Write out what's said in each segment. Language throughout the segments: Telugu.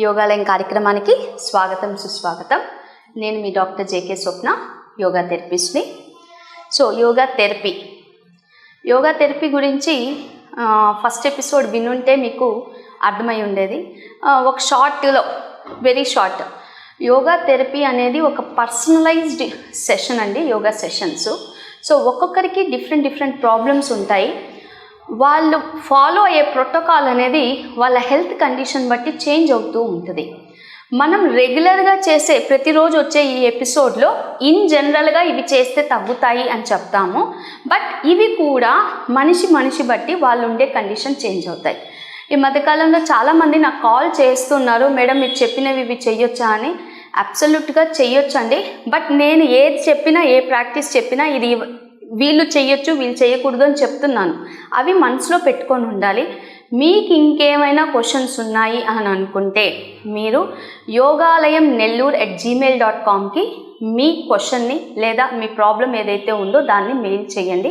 యోగాలయం కార్యక్రమానికి స్వాగతం సుస్వాగతం. నేను మీ doctor JK Swapna, yoga థెరపిస్ట్ని. So yoga therapy గురించి ఫస్ట్ ఎపిసోడ్ వినుంటే మీకు అర్థమై ఉండేది. ఒక షార్ట్లో, వెరీ షార్ట్, యోగా థెరపీ అనేది ఒక పర్సనలైజ్డ్ సెషన్ అండి, యోగా సెషన్స్. సో ఒక్కొక్కరికి డిఫరెంట్ ప్రాబ్లమ్స్ ఉంటాయి. వాళ్ళు ఫాలో అయ్యే ప్రోటోకాల్ అనేది వాళ్ళ హెల్త్ కండిషన్ బట్టి చేంజ్ అవుతూ ఉంటుంది. మనం రెగ్యులర్గా చేసే ప్రతిరోజు వచ్చే ఈ ఎపిసోడ్లో ఇన్ జనరల్గా ఇవి చేస్తే తగ్గుతాయి అని చెప్తాము. బట్ ఇవి కూడా మనిషి బట్టి వాళ్ళు ఉండే కండిషన్ చేంజ్ అవుతాయి. ఈ మధ్యకాలంలో చాలామంది నాకు కాల్ చేస్తున్నారు, మేడం మీరు చెప్పినవి ఇవి చెయ్యొచ్చా అని. అబ్సల్యూట్గా చెయ్యొచ్చండి. బట్ నేను ఏది చెప్పినా, ఏ ప్రాక్టీస్ చెప్పినా ఇది వీళ్ళు చెయ్యొచ్చు, వీళ్ళు చేయకూడదు అని చెప్తున్నాను. అవి మనసులో పెట్టుకొని ఉండాలి. మీకు ఇంకేమైనా క్వశ్చన్స్ ఉన్నాయి అని అనుకుంటే మీరు యోగాలయం nellore@gmail.comకి మీ క్వశ్చన్ని లేదా మీ ప్రాబ్లం ఏదైతే ఉందో దాన్ని మెయిల్ చేయండి.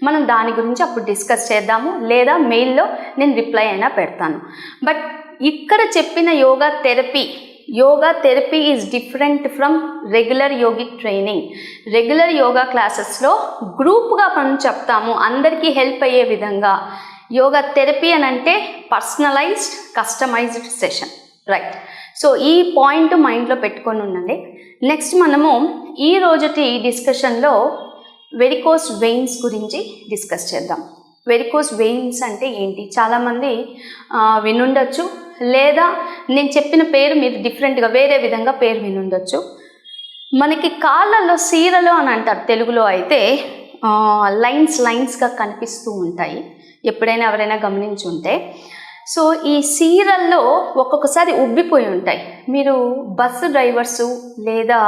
మనం దాని గురించి అప్పుడు డిస్కస్ చేద్దాము, లేదా మెయిల్లో నేను రిప్లై అయినా పెడతాను. బట్ ఇక్కడ చెప్పిన yoga therapy is different from regular yogic training. Regular yoga క్లాసెస్లో గ్రూప్గా మనం చెప్తాము, అందరికీ హెల్ప్ అయ్యే విధంగా. యోగా థెరపీ అని అంటే personalized, customized session, right? So ఈ పాయింట్ మైండ్లో పెట్టుకొని ఉండండి. నెక్స్ట్ మనము ఈ రోజుటి డిస్కషన్లో వెరికోస్ వెయిన్స్ గురించి డిస్కస్ చేద్దాం. వెరికోస్ వెయిన్స్ అంటే ఏంటి? చాలామంది వినుండొచ్చు, లేదా నేను చెప్పిన పేరు మీరు డిఫరెంట్గా వేరే విధంగా పేరు వినుండొచ్చు. మనకి కాళ్ళల్లో సీరలు అని అంటారు, తెలుగులో అయితే లైన్స్గా కనిపిస్తూ ఉంటాయి. ఎప్పుడైనా ఎవరైనా గమనించి ఉంటే. సో ఈ సీరల్లో ఒక్కొక్కసారి ఉబ్బిపోయి ఉంటాయి. మీరు బస్సు డ్రైవర్సు లేదా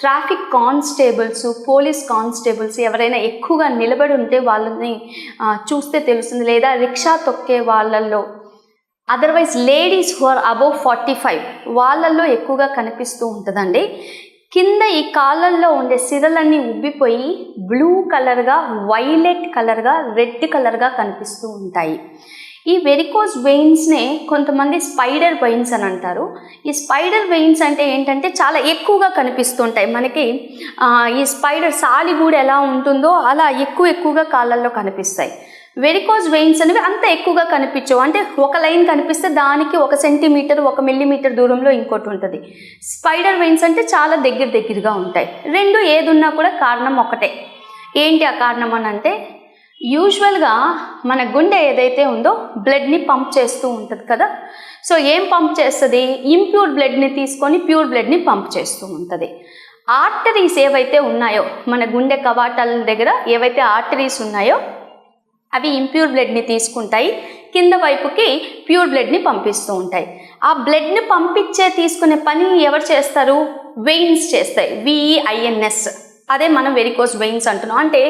ట్రాఫిక్ కానిస్టేబుల్స్, పోలీస్ కానిస్టేబుల్స్ ఎవరైనా ఎక్కువగా నిలబడి ఉంటే వాళ్ళని చూస్తే తెలుస్తుంది. లేదా రిక్షా తొక్కే వాళ్ళల్లో, otherwise ladies who are above 45 వాళ్ళల్లో ఎక్కువగా కనిపిస్తూ ఉంటుందండి. కింద ఈ కాళ్ళల్లో ఉండే సిరలన్నీ ఉబ్బిపోయి బ్లూ కలర్గా, వైలెట్ కలర్గా, రెడ్ కలర్గా కనిపిస్తూ ఉంటాయి. ఈ వెరికోస్ వెయిన్స్నే కొంతమంది స్పైడర్ వెయిన్స్ అని అంటారు. ఈ స్పైడర్ వెయిన్స్ అంటే ఏంటంటే చాలా ఎక్కువగా కనిపిస్తుంటాయి మనకి. ఈ స్పైడర్ సాలిగూడు ఎలా ఉంటుందో అలా ఎక్కువగా కాళ్ళల్లో కనిపిస్తాయి. వెరికోస్ వెయిన్స్ అనేవి అంత ఎక్కువగా కనిపించవు. అంటే ఒక లైన్ కనిపిస్తే దానికి 1 సెంటీమీటర్ 1 మిల్లీమీటర్ దూరంలో ఇంకోటి ఉంటుంది. స్పైడర్ వెయిన్స్ అంటే చాలా దగ్గరగా ఉంటాయి. రెండు ఏదున్నా కూడా కారణం ఒకటే. ఏంటి ఆ కారణం అని అంటే, యూజువల్గా మన గుండె ఏదైతే ఉందో బ్లడ్ని పంప్ చేస్తూ ఉంటుంది కదా. సో ఏం పంప్ చేస్తుంది? ఇంప్యూర్ బ్లడ్ని తీసుకొని ప్యూర్ బ్లడ్ని పంప్ చేస్తూ ఉంటుంది. ఆర్టరీస్ ఏవైతే ఉన్నాయో, మన గుండె కవాటాల దగ్గర ఏవైతే ఆర్టరీస్ ఉన్నాయో అవి ఇంప్యూర్ బ్లడ్ని తీసుకుంటాయి, కింద వైపుకి ప్యూర్ బ్లడ్ని పంపిస్తూ ఉంటాయి. ఆ బ్లడ్ని తీసుకునే పని ఎవరు చేస్తారు? వెయిన్స్ చేస్తాయి, VEINS. అదే మనం వెరికోస్ వెయిన్స్ అంటున్నాం. అంటే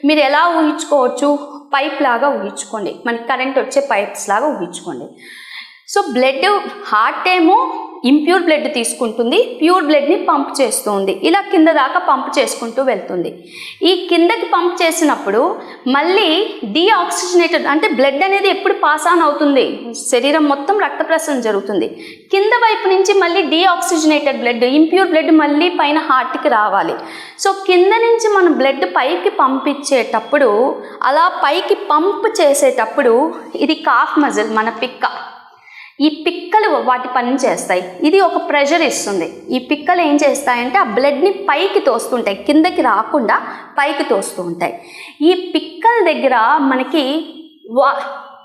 మీరు ఎలా ఊహించుకోవచ్చు? పైప్ లాగా ఊహించుకోండి, మనకి కరెంట్ వచ్చే పైప్స్ లాగా ఊహించుకోండి. సో బ్లడ్, హార్ట్ ఏమో ఇంప్యూర్ బ్లడ్ తీసుకుంటుంది, ప్యూర్ బ్లడ్ని పంప్ చేస్తుంది. ఇలా కింద దాకా పంప్ చేసుకుంటూ వెళ్తుంది. ఈ కిందకి పంప్ చేసినప్పుడు మళ్ళీ డీఆక్సిజనేటెడ్, అంటే బ్లడ్ అనేది ఎప్పుడు పాస్ ఆన్ అవుతుంది, శరీరం మొత్తం రక్త ప్రసరణ జరుగుతుంది. కింద వైపు నుంచి మళ్ళీ డీఆక్సిజనేటెడ్ బ్లడ్, ఇంప్యూర్ బ్లడ్ మళ్ళీ పైన హార్ట్కి రావాలి. సో కింద నుంచి మనం బ్లడ్ పైకి పంపించేటప్పుడు, అలా పైకి పంప్ చేసేటప్పుడు ఇది కాఫ్ మజిల్, మన పిక్క, ఈ పిక్కలు వాటి పని చేస్తాయి. ఇది ఒక ప్రెషర్ ఇస్తుంది. ఈ పిక్కలు ఏం చేస్తాయంటే ఆ బ్లడ్ని పైకి తోస్తుంటాయి, కిందకి రాకుండా పైకి తోస్తూ ఉంటాయి. ఈ పిక్కల దగ్గర మనకి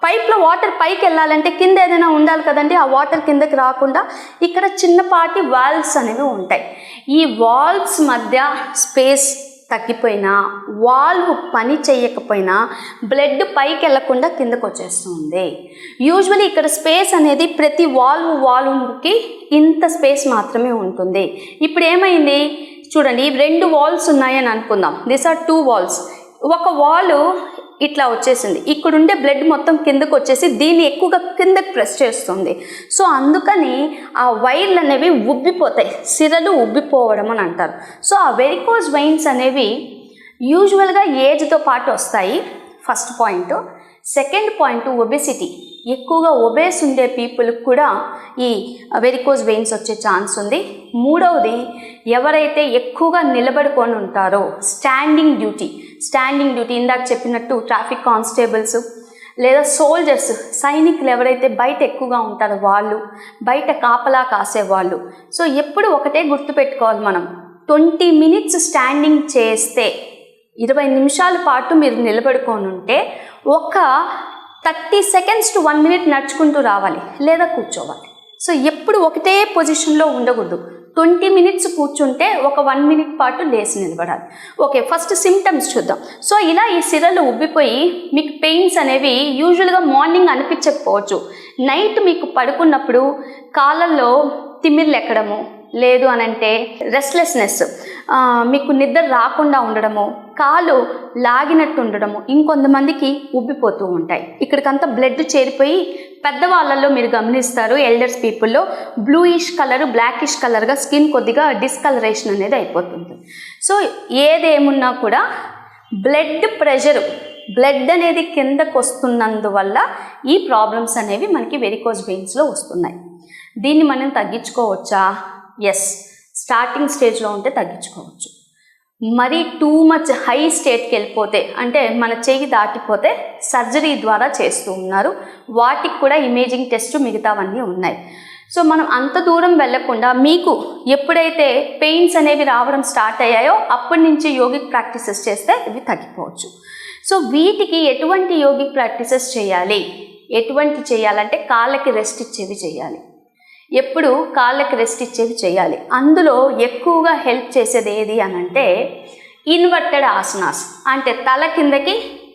పైప్లో వాటర్ పైకి వెళ్ళాలంటే కింద ఏదైనా ఉండాలి కదండి. ఆ వాటర్ కిందకి రాకుండా ఇక్కడ చిన్నపాటి వాల్వ్స్ అనేవి ఉంటాయి. ఈ వాల్వ్స్ మధ్య స్పేస్ తగ్గిపోయినా, వాల్వ్ పని చేయకపోయినా బ్లడ్ పైకి వెళ్లకుండా కిందకు వచ్చేస్తుంది. యూజువల్లీ ఇక్కడ స్పేస్ అనేది ప్రతి వాల్వ్కి ఇంత స్పేస్ మాత్రమే ఉంటుంది. ఇప్పుడు ఏమైంది చూడండి, 2 వాల్వ్స్ ఉన్నాయని అనుకుందాం. This are 2 valves. ఒక వాల్ ఇట్లా వచ్చేసింది, ఇక్కడ ఉండే బ్లడ్ మొత్తం కిందకు వచ్చేసి దీన్ని ఎక్కువగా కిందకు ప్రెస్ చేస్తుంది. సో అందుకని ఆ వైర్లు అనేవి ఉబ్బిపోతాయి, సిరలు ఉబ్బిపోవడం అని అంటారు. సో ఆ వెరికోస్ వెయిన్స్ అనేవి యూజువల్గా ఏజ్తో పాటు వస్తాయి, first point. Second point obesity. ఎక్కువగా ఒబేస్ ఉండే పీపుల్కి కూడా ఈ వెరికోజ్ వెయిన్స్ వచ్చే ఛాన్స్ ఉంది. మూడవది, ఎవరైతే ఎక్కువగా నిలబడుకొని ఉంటారో స్టాండింగ్ డ్యూటీ ఇందాక చెప్పినట్టు ట్రాఫిక్ కానిస్టేబుల్స్ లేదా సోల్జర్స్, సైనికులు ఎవరైతే బయట ఎక్కువగా ఉంటారో వాళ్ళు, బయట కాపలా కాసేవాళ్ళు. సో ఎప్పుడు ఒకటే గుర్తుపెట్టుకోవాలి, మనం 20 minutes స్టాండింగ్ చేస్తే 20 నిమిషాల పాటు మీరు నిలబడుకొని ఉంటే ఒక 30 seconds to 1 minute నడుచుకుంటూ రావాలి లేదా కూర్చోవాలి. సో ఎప్పుడు ఒకటే పొజిషన్లో ఉండకూడదు. 20 minutes కూర్చుంటే ఒక 1 minute పాటు లేచి నిలబడాలి. ఓకే, ఫస్ట్ సిమ్టమ్స్ చూద్దాం. సో ఇలా ఈ సిరలు ఉబ్బిపోయి మీకు పెయిన్స్ అనేవి యూజువల్గా మార్నింగ్ అనిపించకపోవచ్చు. నైట్ మీకు పడుకున్నప్పుడు కాళ్ళల్లో తిమ్మిర్లు ఎక్కడము, లేదు అనంటే రెస్ట్లెస్నెస్, మీకు నిద్ర రాకుండా ఉండడము, కాలు లాగినట్టు ఉండడము, ఇంకొంతమందికి ఉబ్బిపోతూ ఉంటాయి. ఇక్కడికంతా బ్లడ్ చేరిపోయి పెద్దవాళ్ళల్లో మీరు గమనిస్తారు, ఎల్డర్స్ పీపుల్లో బ్లూయిష్ కలర్, బ్లాకిష్ కలర్గా స్కిన్ కొద్దిగా డిస్కలరేషన్ అనేది అయిపోతుంది. సో ఏదేమున్నా కూడా బ్లడ్ అనేది కిందకు వస్తున్నందువల్ల ఈ ప్రాబ్లమ్స్ అనేవి మనకి వెరికోజ్ వెయిన్స్లో వస్తున్నాయి. దీన్ని మనం తగ్గించుకోవచ్చా? ఎస్, స్టార్టింగ్ స్టేజ్లో ఉంటే తగ్గించుకోవచ్చు. మరి టూ మచ్ హై స్టేట్కి వెళ్ళిపోతే, అంటే మన చెయ్యి దాటిపోతే సర్జరీ ద్వారా చేస్తూ ఉన్నారు. వాటికి కూడా ఇమేజింగ్ టెస్ట్ మిగతావన్నీ ఉన్నాయి. సో మనం అంత దూరం వెళ్లకుండా మీకు ఎప్పుడైతే పెయిన్స్ అనేవి రావడం స్టార్ట్ అయ్యాయో అప్పటి నుంచి యోగిక్ ప్రాక్టీసెస్ చేస్తే ఇవి తగ్గిపోవచ్చు. సో వీటికి ఎటువంటి యోగిక్ ప్రాక్టీసెస్ చేయాలంటే కాళ్ళకి రెస్ట్ ఇచ్చేవి చేయాలి. ఎప్పుడు కాళ్ళకి రెస్ట్ ఇచ్చేవి చేయాలి. అందులో ఎక్కువగా హెల్ప్ చేసేది ఏది అని అంటే ఇన్వర్టెడ్ ఆసనాస్, అంటే తల కిందకి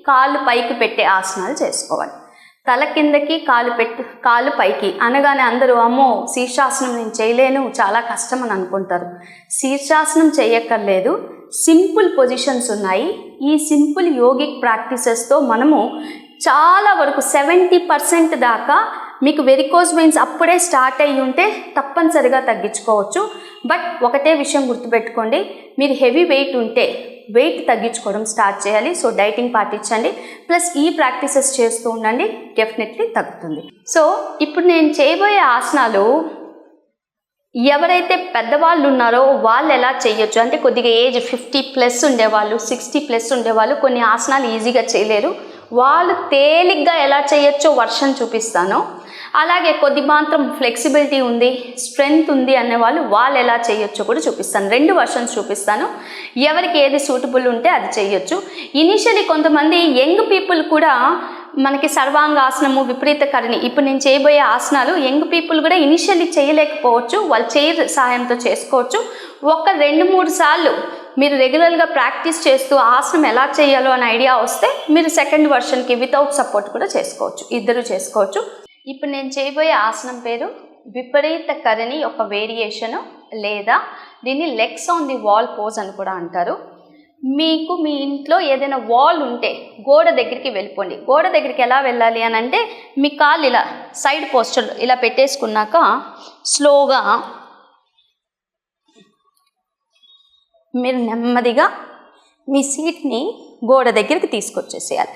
కాళ్ళు పైకి పెట్టే ఆసనాలు చేసుకోవాలి. తల కిందకి కాళ్ళు పైకి అనగానే అందరూ అమ్మో శీర్షాసనం నేను చేయలేను, చాలా కష్టం అని అనుకుంటారు. శీర్షాసనం చేయక్కర్లేదు, సింపుల్ పొజిషన్స్ ఉన్నాయి. ఈ సింపుల్ యోగిక్ ప్రాక్టీసెస్తో మనము చాలా వరకు 70% దాకా మీకు వెరికోజ్ వెయిన్స్ అప్పుడే స్టార్ట్ అయ్యి ఉంటే తప్పనిసరిగా తగ్గించుకోవచ్చు. బట్ ఒకటే విషయం గుర్తుపెట్టుకోండి, మీరు హెవీ వెయిట్ ఉంటే వెయిట్ తగ్గించుకోవడం స్టార్ట్ చేయాలి. సో డైటింగ్ పాటించండి, ప్లస్ ఈ ప్రాక్టీసెస్ చేస్తూ ఉండండి, డెఫినెట్లీ తగ్గుతుంది. సో ఇప్పుడు నేను చేయబోయే ఆసనాలు ఎవరైతే పెద్దవాళ్ళు ఉన్నారో వాళ్ళు ఎలా చేయొచ్చు అంటే, కొద్దిగా ఏజ్ 50+ ఉండేవాళ్ళు, 60+ ఉండేవాళ్ళు కొన్ని ఆసనాలు ఈజీగా చేయలేరు. వాళ్ళు తేలిగ్గా ఎలా చేయొచ్చో వర్షన్ చూపిస్తాను. అలాగే కొద్ది మాత్రం ఫ్లెక్సిబిలిటీ ఉంది, స్ట్రెంగ్త్ ఉంది అనేవాళ్ళు ఎలా చేయొచ్చో కూడా చూపిస్తాను. 2 వర్షన్స్ చూపిస్తాను. ఎవరికి ఏది సూటబుల్ ఉంటే అది చేయొచ్చు. ఇనిషియలీ కొంతమంది యంగ్ పీపుల్ కూడా మనకి సర్వాంగాసనము, విపరీత కరణి, ఇప్పుడు నేను చేయబోయే ఆసనాలు యంగ్ పీపుల్ కూడా ఇనిషియల్లీ చేయలేకపోవచ్చు, వాళ్ళు చైర్ సహాయంతో చేసుకోవచ్చు. ఒక 2-3 సార్లు మీరు రెగ్యులర్గా ప్రాక్టీస్ చేస్తూ ఆసనం ఎలా చేయాలో అని ఐడియా వస్తే మీరు సెకండ్ వర్షన్కి వితౌట్ సపోర్ట్ కూడా చేసుకోవచ్చు, ఇద్దరు చేసుకోవచ్చు. ఇప్పుడు నేను చేయబోయే ఆసనం పేరు విపరీత కరణి ఒక వేరియేషను, లేదా దీన్ని legs on the wall pose అని కూడా అంటారు. మీకు మీ ఇంట్లో ఏదైనా వాల్ ఉంటే గోడ దగ్గరికి వెళ్ళిపోండి. గోడ దగ్గరికి ఎలా వెళ్ళాలి అని అంటే, మీ కాళ్ళు ఇలా సైడ్ పోస్చర్లో ఇలా పెట్టేసుకున్నాక స్లోగా మీరు నెమ్మదిగా మీ సీట్ని గోడ దగ్గరికి తీసుకొచ్చేసేయాలి.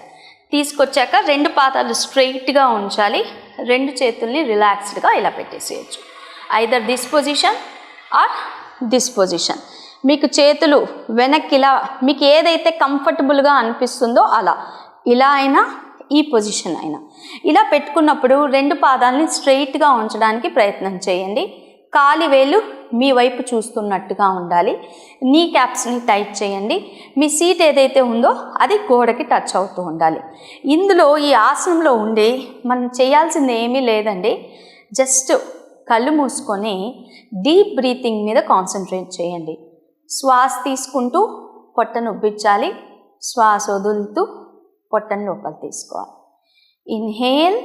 తీసుకొచ్చాక 2 పాదాలు స్ట్రైట్గా ఉంచాలి, 2 చేతుల్ని రిలాక్స్డ్గా ఇలా పెట్టేసేయచ్చు. Either this position or this position. మీకు చేతులు వెనక్కి ఇలా మీకు ఏదైతే కంఫర్టబుల్గా అనిపిస్తుందో అలా, ఇలా అయినా ఈ పొజిషన్ అయినా ఇలా పెట్టుకున్నప్పుడు 2 పాదాలని స్ట్రైట్గా ఉంచడానికి ప్రయత్నం చేయండి. కాలి వేలు మీ వైపు చూస్తున్నట్టుగా ఉండాలి. నీ క్యాప్స్ని టైట్ చేయండి. మీ సీట్ ఏదైతే ఉందో అది గోడకి టచ్ అవుతూ ఉండాలి. ఇందులో ఈ ఆసనంలో ఉండి మనం చేయాల్సింది ఏమీ లేదండి, జస్ట్ కళ్ళు మూసుకొని డీప్ బ్రీతింగ్ మీద కాన్సన్ట్రేట్ చేయండి. శ్వాస తీసుకుంటూ పొట్టను ఉబ్బించాలి, శ్వాస వదులుతూ పొట్టను లోపల తీసుకోవాలి. Inhale,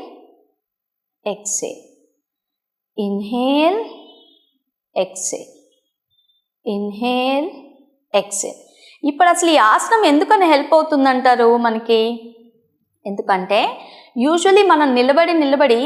exhale, inhale, exhale, inhale, exhale. ఇప్పుడు అసలు ఈ ఆసనం ఎందుకని హెల్ప్ అవుతుందంటారు మనకి? ఎందుకంటే యూజువలీ మనం నిలబడి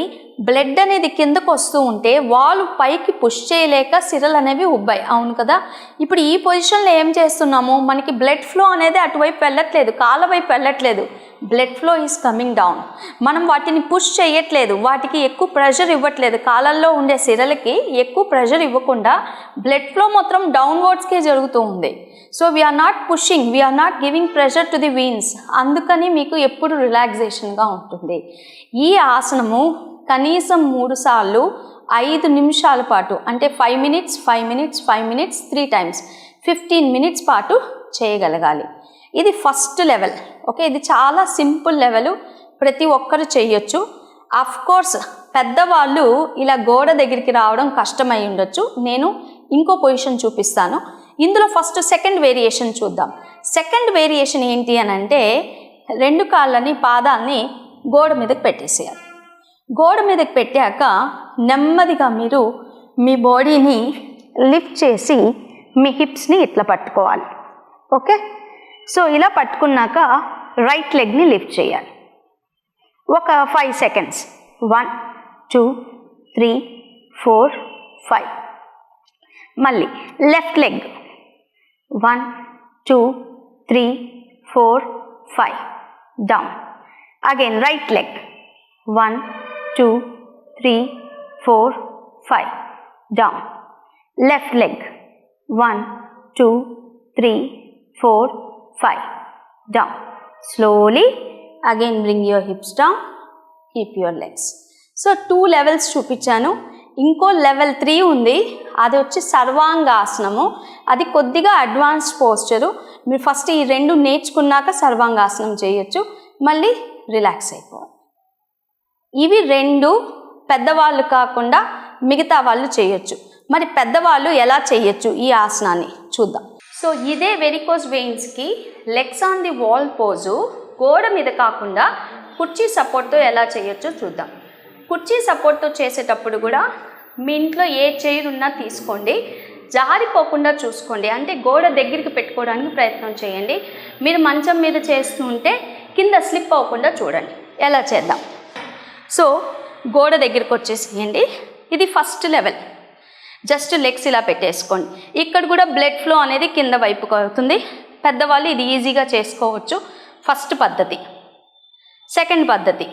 బ్లడ్ అనేది కిందకు వస్తూ ఉంటే వాళ్ళు పైకి పుష్ చేయలేక సిరలు అనేవి ఉబ్బాయి, అవును కదా. ఇప్పుడు ఈ పొజిషన్లో ఏం చేస్తున్నాము, మనకి బ్లడ్ ఫ్లో అనేది అటువైపు వెళ్ళట్లేదు, కాళ్ళ వైపు వెళ్ళట్లేదు, blood flow is coming down. మనం వాటిని పుష్ చేయట్లేదు, వాటికి ఎక్కువ ప్రెషర్ ఇవ్వట్లేదు, కాళ్ళల్లో ఉండే సిరలకి ఎక్కువ ప్రెషర్ ఇవ్వకుండా బ్లడ్ ఫ్లో మొత్తం డౌన్వర్డ్స్కే జరుగుతూ ఉంది. So we are not pushing, we are not giving pressure to the veins. అందుకని మీకు ఎప్పుడు రిలాక్సేషన్గా ఉంటుంది. ఈ ఆసనము కనీసం 3 సార్లు 5 నిమిషాల పాటు, అంటే 5 minutes 5 minutes 5 minutes 3 times 15 minutes పాటు చేయగలగాలి. ఇది ఫస్ట్ లెవెల్. ఓకే, ఇది చాలా సింపుల్ లెవెల్, ప్రతి ఒక్కరు చేయొచ్చు. అఫ్ కోర్స్ పెద్దవాళ్ళు ఇలా గోడ దగ్గరికి రావడం కష్టమై ఉండొచ్చు. నేను ఇంకో పొజిషన్ చూపిస్తాను. ఇందులో ఫస్ట్ సెకండ్ వేరియేషన్ చూద్దాం. సెకండ్ వేరియేషన్ ఏంటి అని అంటే 2 కాళ్ళని పాదాలని గోడ మీదకి పెట్టేసేయాలి. గోడ మీదకి పెట్టాక నెమ్మదిగా మీరు మీ బాడీని లిఫ్ట్ చేసి మీ హిప్స్ని ఇట్లా పట్టుకోవాలి. ఓకే, సో ఇలా పట్టుకున్నాక రైట్ లెగ్ని లిఫ్ట్ చేయాలి. ఒక 5 seconds. 1 2 3 4 5. మళ్ళీ left leg 1 2 3 4 5 down. Again right leg 1 2 3 4 5 down. Left leg 1 2 3 4 5 down. Slowly again bring your hips down, keep your legs. So 2 levels చూపించాను. ఇంకో లెవెల్ 3 ఉంది, అది వచ్చి సర్వాంగాసనము. అది కొద్దిగా అడ్వాన్స్డ్ పోస్చరు. మీరు ఫస్ట్ ఈ 2 నేర్చుకున్నాక సర్వాంగాసనం చేయొచ్చు, మళ్ళీ రిలాక్స్ అయిపోవాలి. ఇవి 2 పెద్దవాళ్ళు కాకుండా మిగతా వాళ్ళు చేయొచ్చు. మరి పెద్దవాళ్ళు ఎలా చేయొచ్చు ఈ ఆసనాన్ని చూద్దాం. సో ఇదే వెరికోస్ వెయిన్స్కి legs on the wall pose గోడ మీద కాకుండా కుర్చీ సపోర్ట్తో ఎలా చేయొచ్చో చూద్దాం. కుర్చీ సపోర్ట్తో చేసేటప్పుడు కూడా మీ ఇంట్లో ఏ చైర్ ఉన్నా తీసుకోండి, జారిపోకుండా చూసుకోండి. అంటే గోడ దగ్గరికి పెట్టుకోవడానికి ప్రయత్నం చేయండి. మీరు మంచం మీద చేస్తుంటే కింద స్లిప్ అవ్వకుండా చూడండి. ఎలా చేద్దాం. సో గోడ దగ్గరికి వచ్చేసేయండి. ఇది ఫస్ట్ లెవెల్. జస్ట్ లెగ్స్ ఇలా పెట్టేసుకోండి. ఇక్కడ కూడా బ్లడ్ ఫ్లో అనేది కింద వైపుకు అవుతుంది. పెద్దవాళ్ళు ఇది ఈజీగా చేసుకోవచ్చు. ఫస్ట్ పద్ధతి. సెకండ్ పద్ధతి,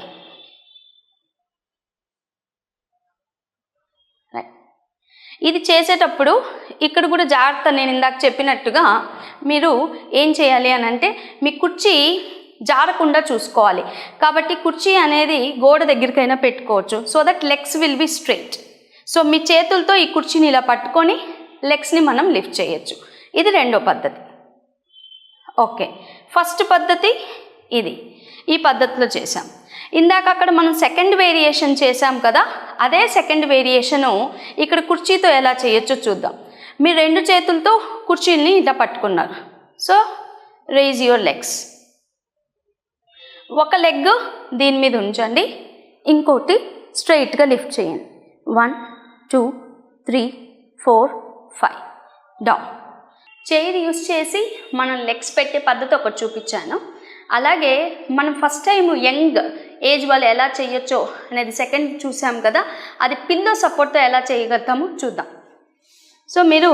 ఇది చేసేటప్పుడు ఇక్కడ కూడా జాగ్రత్త, నేను ఇందాక చెప్పినట్టుగా మీరు ఏం చేయాలి అని అంటే మీ కుర్చీ జారకుండా చూసుకోవాలి. కాబట్టి కుర్చీ అనేది గోడ దగ్గరికైనా పెట్టుకోవచ్చు, so that legs will be straight. So మీ చేతులతో ఈ కుర్చీని ఇలా పట్టుకొని లెగ్స్ని మనం లిఫ్ట్ చేయొచ్చు. ఇది రెండో పద్ధతి. ఓకే, ఫస్ట్ పద్ధతి ఇది. ఈ పద్ధతిలో చేసాం. ఇందాక అక్కడ మనం సెకండ్ వేరియేషన్ చేసాం కదా, అదే సెకండ్ వేరియేషను ఇక్కడ కుర్చీతో ఎలా చేయొచ్చో చూద్దాం. మీరు 2 చేతులతో కుర్చీని ఇలా పట్టుకున్నారు. So rise your legs. ఒక లెగ్ దీని మీద ఉంచండి, ఇంకోటి స్ట్రైట్గా లిఫ్ట్ చేయండి. 1 2 3 4 5 డౌన్. చైర్ యూస్ చేసి మనం లెగ్స్ పెట్టే పద్ధతి ఒకటి చూపించాను. అలాగే మనం ఫస్ట్ టైం యంగ్ ఏజ్ వాళ్ళు ఎలా చేయొచ్చో అనేది సెకండ్ చూసాం కదా, అది పిల్లో సపోర్ట్తో ఎలా చేయగలుగుతామో చూద్దాం. సో మీరు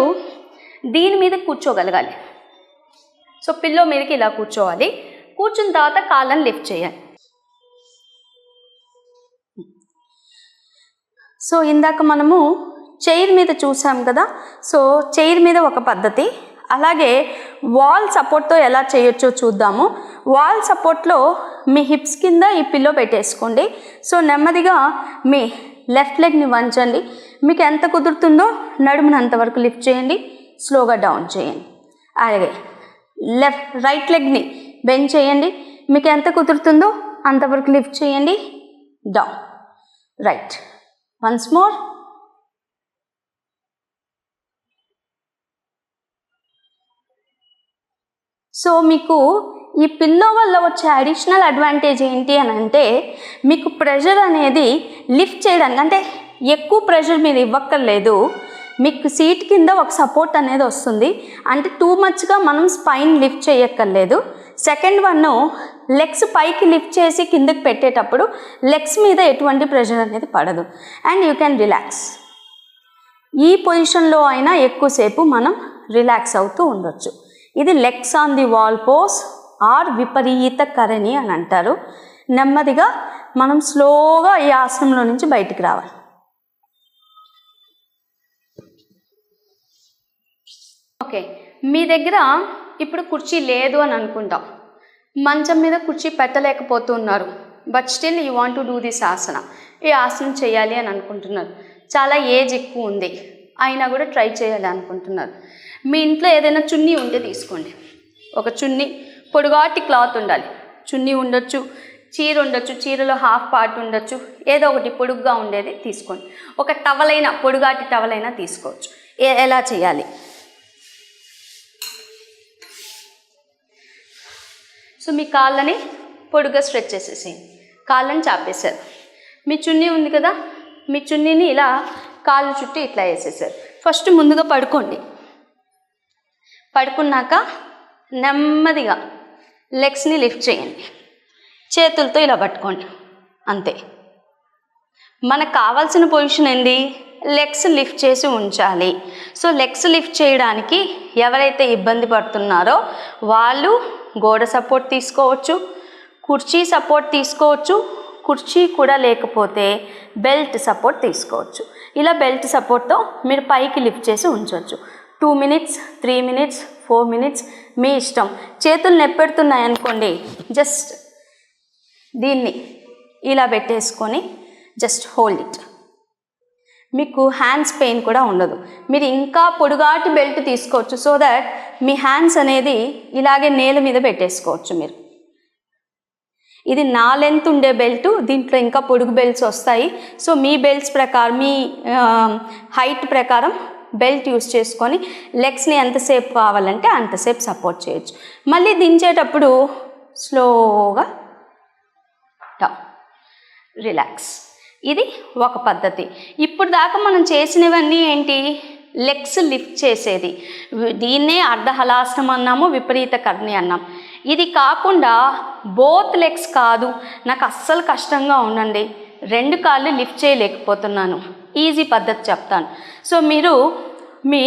దీని మీద కూర్చోగలగాలి. సో పిల్లో మీదకి ఇలా కూర్చోవాలి. కూర్చున్న తర్వాత కాళ్ళని లిఫ్ట్ చేయాలి. సో ఇందాక మనము చైర్ మీద చూసాం కదా, సో చైర్ మీద ఒక పద్ధతి. అలాగే వాల్ సపోర్ట్తో ఎలా చేయొచ్చో చూద్దాము. వాల్ సపోర్ట్లో మీ హిప్స్ కింద ఈ పిల్లో పెట్టేసుకోండి. సో నెమ్మదిగా మీ లెఫ్ట్ లెగ్ని వంచండి. మీకు ఎంత కుదురుతుందో నడుమును అంతవరకు లిఫ్ట్ చేయండి, స్లోగా డౌన్ చేయండి. అలాగే రైట్ లెగ్ని బెండ్ చేయండి. మీకు ఎంత కుదురుతుందో అంతవరకు లిఫ్ట్ చేయండి, down. Right. Once more. So మీకు ఈ పిల్లో వల్ల వచ్చే అడిషనల్ అడ్వాంటేజ్ ఏంటి అని అంటే, మీకు ప్రెషర్ అనేది లిఫ్ట్ చేయడానికి, అంటే ఎక్కువ ప్రెషర్ మీరు ఇవ్వక్కర్లేదు. మీకు సీట్ కింద ఒక సపోర్ట్ అనేది వస్తుంది, అంటే టూ మచ్గా మనం స్పైన్ లిఫ్ట్ చేయక్కర్లేదు. సెకండ్ వన్, లెగ్స్ పైకి లిఫ్ట్ చేసి కిందకి పెట్టేటప్పుడు లెగ్స్ మీద ఎటువంటి ప్రెషర్ అనేది పడదు అండ్ యూ కెన్ రిలాక్స్. ఈ పొజిషన్లో అయినా ఎక్కువసేపు మనం రిలాక్స్ అవుతూ ఉండొచ్చు. ఇది legs on the wall pose or Viparita Karani అని అంటారు. నెమ్మదిగా మనం స్లోగా ఈ ఆసనంలో నుంచి బయటికి రావాలి. ఓకే, మీ దగ్గర ఇప్పుడు కుర్చీ లేదు అని అనుకుంటాం, మంచం మీద కుర్చీ పెట్టలేకపోతున్నారు, but still you want to do this asana. ఈ ఆసనం చేయాలి అని అనుకుంటున్నారు, చాలా ఏజ్ ఎక్కువ ఉంది అయినా కూడా ట్రై చేయాలి అనుకుంటున్నారు. మీ ఇంట్లో ఏదైనా చున్నీ ఉంటే తీసుకోండి. ఒక చున్నీ, పొడుగాటి క్లాత్ ఉండాలి, చున్నీ ఉండొచ్చు, చీర ఉండొచ్చు, చీరలో హాఫ్ పార్ట్ ఉండొచ్చు, ఏదో ఒకటి పొడుగ్గా ఉండేది తీసుకోండి. ఒక టవలైనా, పొడుగాటి టవలైనా తీసుకోవచ్చు. ఎలా చేయాలి? సో మీ కాళ్ళని పొడుగ్గా స్ట్రెచ్ చేసేసేయండి, కాళ్ళని చాపేశారు. మీ చున్నీ ఉంది కదా, మీ చున్నీని ఇలా కాళ్ళు చుట్టూ ఇట్లా వేసేసారు. ఫస్ట్ ముందుగా పడుకోండి. పడుకున్నాక నెమ్మదిగా లెగ్స్ని లిఫ్ట్ చేయండి, చేతులతో ఇలా పట్టుకోండి, అంతే. మనకు కావాల్సిన పొజిషన్ ఏంది? లెగ్స్ లిఫ్ట్ చేసి ఉంచాలి. సో లెగ్స్ లిఫ్ట్ చేయడానికి ఎవరైతే ఇబ్బంది పడుతున్నారో వాళ్ళు గోడ సపోర్ట్ తీసుకోవచ్చు, కుర్చీ సపోర్ట్ తీసుకోవచ్చు, కుర్చీ కూడా లేకపోతే బెల్ట్ సపోర్ట్ తీసుకోవచ్చు. ఇలా బెల్ట్ సపోర్ట్తో మీరు పైకి లిఫ్ట్ చేసి ఉంచవచ్చు. 2 minutes, 3 minutes, 4 minutes మీ ఇష్టం. చేతులు నొప్పెడుతున్నాయి అనుకోండి, జస్ట్ దీన్ని ఇలా పెట్టేసుకొని జస్ట్ హోల్డ్ ఇట్. మీకు హ్యాండ్స్ పెయిన్ కూడా ఉండదు. మీరు ఇంకా పొడుగాటి బెల్ట్ తీసుకోవచ్చు, సో దట్ మీ హ్యాండ్స్ అనేది ఇలాగే నేల మీద పెట్టేసుకోవచ్చు. మీరు ఇది నా లెంత్ ఉండే బెల్ట్, దీంట్లో ఇంకా పొడుగు బెల్ట్స్ వస్తాయి. సో మీ బెల్ట్స్ ప్రకారం, మీ హైట్ ప్రకారం బెల్ట్ యూస్ చేసుకొని లెగ్స్ని ఎంతసేపు కావాలంటే అంతసేపు సపోర్ట్ చేయొచ్చు. మళ్ళీ దించేటప్పుడు స్లోగా డౌన్, రిలాక్స్. ఇది ఒక పద్ధతి. ఇప్పుడు దాకా మనం చేసినవన్నీ ఏంటి? లెగ్స్ లిఫ్ట్ చేసేది. దీన్నే అర్ధహలాసనం అన్నాము, విపరీత కర్ణి అన్నాం. ఇది కాకుండా బోత్ లెగ్స్ కాదు, నాకు అస్సలు కష్టంగా ఉండండి, 2 కాళ్ళు లిఫ్ట్ చేయలేకపోతున్నాను, ఈజీ పద్ధతి చెప్తాను. సో మీరు మీ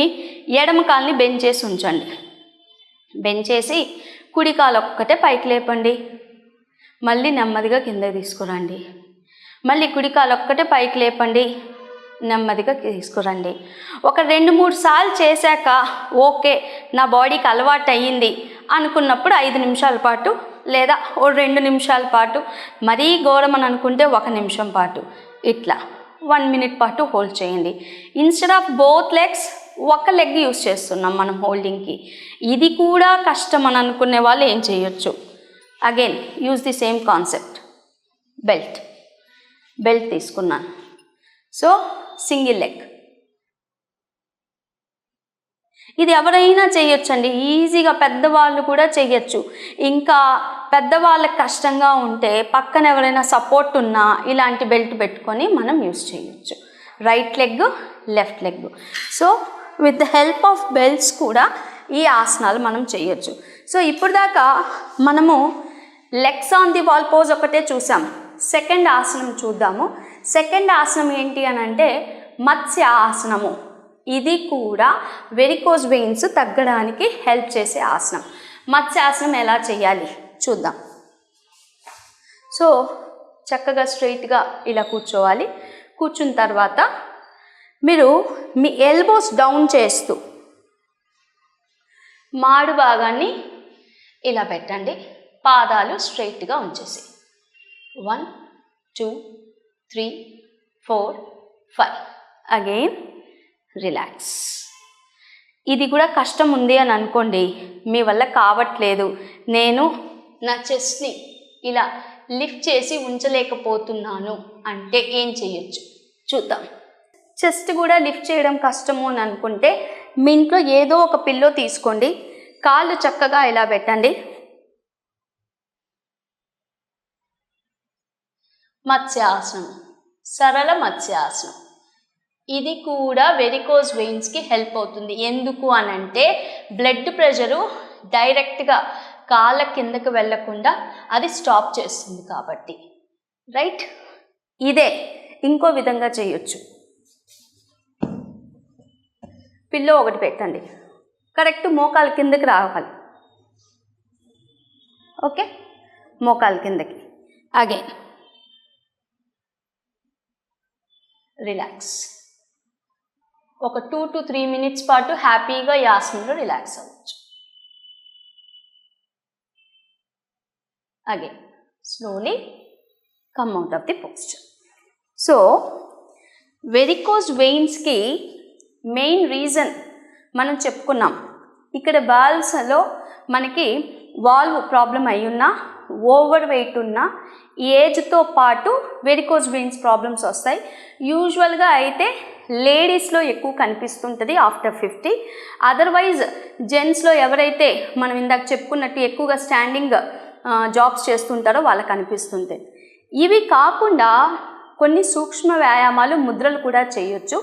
ఎడమ కాలుని బెండ్ చేసి ఉంచండి. బెండ్ చేసి కుడి కాలు ఒక్కటే పైకి లేపండి, మళ్ళీ నెమ్మదిగా కిందకి తీసుకురండి. మళ్ళీ కుడి కాలు ఒక్కటే పైకి లేపండి, నెమ్మదిగా తీసుకురండి. ఒక 2-3 సార్లు చేశాక ఓకే నా బాడీకి అలవాటు అయ్యింది అనుకున్నప్పుడు 5 నిమిషాల పాటు లేదా ఓ 2 నిమిషాల పాటు, మరీ ఘోరం అని అనుకుంటే 1 నిమిషం పాటు, ఇట్లా 1 minute పాటు హోల్డ్ చేయండి. ఇన్స్టెడ్ ఆఫ్ బోత్ లెగ్స్ ఒక లెగ్ యూస్ చేస్తున్నాం మనం హోల్డింగ్కి. ఇది కూడా కష్టం అని అనుకునే వాళ్ళు ఏం చేయొచ్చు? Again use the same concept. Belt తీసుకున్నాను, సో సింగిల్ లెగ్. ఇది ఎవరైనా చేయొచ్చండి, ఈజీగా పెద్దవాళ్ళు కూడా చేయొచ్చు. ఇంకా పెద్దవాళ్ళకి కష్టంగా ఉంటే పక్కన ఎవరైనా సపోర్ట్ ఉన్నా ఇలాంటి బెల్ట్ పెట్టుకొని మనం యూస్ చేయొచ్చు. Right leg, left leg. So with the help of belts కూడా ఈ ఆసనాలు మనం చేయొచ్చు. సో ఇప్పుడు దాకా మనము legs on the wall pose ఒకటే చూసాం. సెకండ్ ఆసనం చూద్దాము. సెకండ్ ఆసనం ఏంటి అని అంటే మత్స్య ఆసనము. ఇది కూడా వెరికోజ్ వెయిన్స్ తగ్గడానికి హెల్ప్ చేసే ఆసనం. మత్స్యాసనం ఎలా చేయాలి చూద్దాం. సో చక్కగా స్ట్రైట్గా ఇలా కూర్చోవాలి. కూర్చున్న తర్వాత మీరు మీ ఎల్బోస్ డౌన్ చేస్తూ మాడు భాగాన్ని ఇలా పెట్టండి, పాదాలు స్ట్రైట్గా ఉంచేసి 1 2 3 4 5 అగైన్ రిలాక్స్. ఇది కూడా కష్టం ఉంది అని అనుకోండి, మీ వల్ల కావట్లేదు, నేను నా చెస్ట్ని ఇలా లిఫ్ట్ చేసి ఉంచలేకపోతున్నాను అంటే ఏం చేయొచ్చు చూద్దాం. చెస్ట్ కూడా లిఫ్ట్ చేయడం కష్టము అని అనుకుంటే మీ ఇంట్లో ఏదో ఒక పిల్లో తీసుకోండి, కాళ్ళు చక్కగా ఇలా పెట్టండి. మత్స్యాసనం, సరళ మత్స్యాసనం. ఇది కూడా వెరికోజ్ వెయిన్స్కి హెల్ప్ అవుతుంది. ఎందుకు అని అంటే బ్లడ్ ప్రెషరు డైరెక్ట్గా కాళ్ళ కిందకు వెళ్ళకుండా అది స్టాప్ చేస్తుంది కాబట్టి. రైట్, ఇదే ఇంకో విధంగా చేయొచ్చు. పిల్లో ఒకటి పెట్టండి, కరెక్ట్ మోకాల కిందకి రావాలి. ఓకే, మోకాల కిందకి. Again relax. ఒక 2 to 3 minutes పాటు హ్యాపీగా ఈ ఆసనంలో రిలాక్స్ అవ్వచ్చు. Again slowly come out of the posture. So varicose వెయిన్స్కి మెయిన్ రీజన్ మనం చెప్పుకున్నాం. ఇక్కడ బాల్స్లో మనకి వాల్వ్ ప్రాబ్లం అయి ఉన్నా, ఓవర్ వెయిట్ ఉన్నా, ఏజ్తో పాటు వెరికోజ్ వెయిన్స్ ప్రాబ్లమ్స్ వస్తాయి. యూజువల్గా అయితే లేడీస్లో ఎక్కువ కనిపిస్తుంటుంది ఆఫ్టర్ 50. అదర్వైజ్ జెంట్స్లో ఎవరైతే మనం ఇందాక చెప్పుకున్నట్టు ఎక్కువగా స్టాండింగ్ జాబ్స్ చేస్తుంటారో వాళ్ళకి కనిపిస్తుంటుంది. ఇవి కాకుండా కొన్ని సూక్ష్మ వ్యాయామాలు, ముద్రలు కూడా చేయొచ్చు.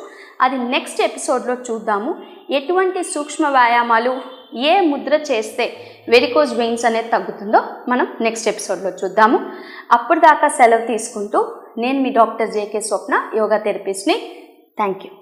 అది నెక్స్ట్ ఎపిసోడ్లో చూద్దాము. ఎటువంటి సూక్ష్మ వ్యాయామాలు, ఏ ముద్ర చేస్తే వెరికోజ్ వెయిన్స్ అనేది తగ్గుతుందో మనం నెక్స్ట్ ఎపిసోడ్లో చూద్దాము. అప్పుడు దాకా సెలవు తీసుకుంటూ నేను మీ డాక్టర్ జేకే స్వప్న, యోగా థెరపిస్ట్ని. Thank you.